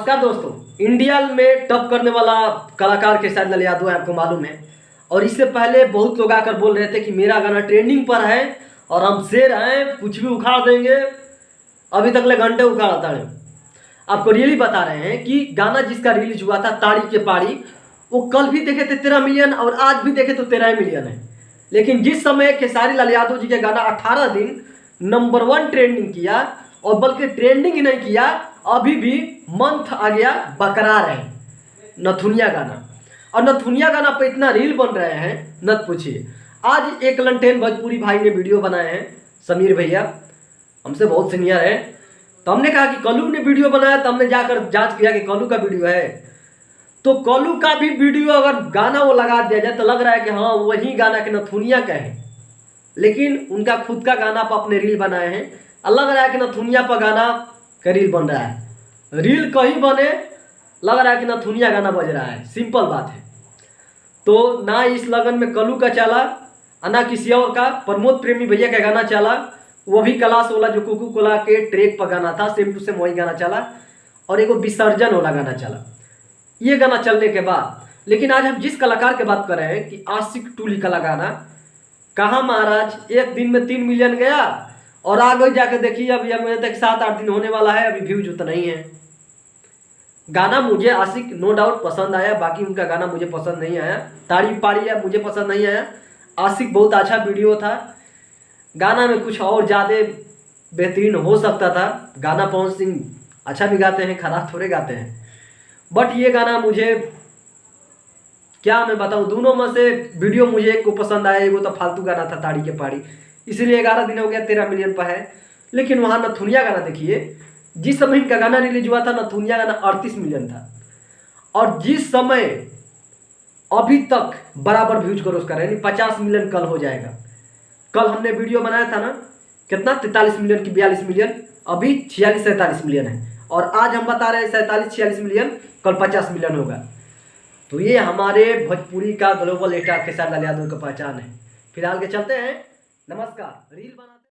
नमस्कार दोस्तों। इंडिया में टॉप करने वाला कलाकार खेसारी लाल यादव है, आपको मालूम है। और इससे पहले बहुत लोग आकर बोल रहे थे कि मेरा गाना ट्रेंडिंग पर है और हम शेर हैं, कुछ भी उखाड़ देंगे। अभी तक ले घंटे उखाड़ता है। आपको रियली बता रहे हैं कि गाना जिसका रिलीज हुआ था ताड़ी के पाड़ी, वो कल भी देखे थे 13 मिलियन और आज भी देखे तो 13 मिलियन है। लेकिन जिस समय खेसारी लाल यादव जी का गाना 18 दिन नंबर 1 ट्रेंडिंग किया, और बल्कि ट्रेंडिंग ही नहीं किया, अभी भी मंथ आ गया बरकरार है नथुनिया गाना। और नथुनिया गाना पे इतना रील बन रहे हैं नत पूछिए। आज एक लंटेन भोजपुरी भाई ने वीडियो बनाए हैं, समीर भैया हमसे बहुत सीनियर है। तो हमने कहा कि कल्लू ने वीडियो बनाया, तो हमने जाकर जांच किया कि कल्लू का वीडियो है। तो कल्लू का भी वीडियो अगर गाना वो लगा दिया जाए तो लग रहा है कि हाँ वही गाना के नथुनिया का है, लेकिन उनका खुद का गाना पर अपने रील बनाए हैं। लग रहा है कि नथुनिया पर गाना का रील बन रहा है। रील कहीं बने, लग रहा है कि नथुनिया गाना बज रहा है। सिंपल बात है। तो ना इस लगन में कल्लू का चला और ना किसी और का। प्रमोद प्रेमी भैया का गाना चला, वो भी क्लास वाला जो कोको कोला के ट्रैक पर गाना था, सेम टू सेम वही गाना चला। और एक विसर्जन वाला गाना चला। ये गाना चलने के बाद, लेकिन आज हम जिस कलाकार की बात कर रहे हैं कि आशिक 2 लिखा गाना, कहाँ महाराज एक दिन में 3 मिलियन गया और आगे जाके देखिए अभी हमें तक 7-8 दिन होने वाला है, अभी व्यूज उतना ही है। गाना मुझे आशिक नो डाउट पसंद आया, बाकी उनका गाना मुझे पसंद नहीं आया। ताड़ी पाड़ी है मुझे पसंद नहीं आया। आशिक बहुत अच्छा वीडियो था, गाना में कुछ और ज़्यादा बेहतरीन हो सकता था। गाना पवन सिंह अच्छा भी गाते हैं, खराब थोड़े गाते हैं। बट ये गाना मुझे क्या मैं बताऊं, दोनों में से वीडियो मुझे एक को पसंद आया, वो तो फालतू गाना था ताड़ी के पाड़ी, इसलिए 11 दिन हो गया 13 मिलियन पर है। लेकिन वहाँ नथुनिया गाना देखिए, जिस समय इनका गाना रिलीज हुआ था नथुनिया गाना 38 मिलियन था, और जिस समय अभी तक बराबर व्यूज क्रॉस कर रहे हैं, 50 मिलियन कल हो जाएगा। कल हमने वीडियो बनाया था ना, कितना 43 मिलियन की 42 मिलियन, अभी 46-47 मिलियन है। और आज हम बता रहे हैं 47-46 मिलियन, कल 50 मिलियन होगा। तो ये हमारे भोजपुरी का ग्लोबल स्टार खेसारी लाल यादव का पहचान है। फिलहाल के चलते हैं, नमस्कार। रील बनाते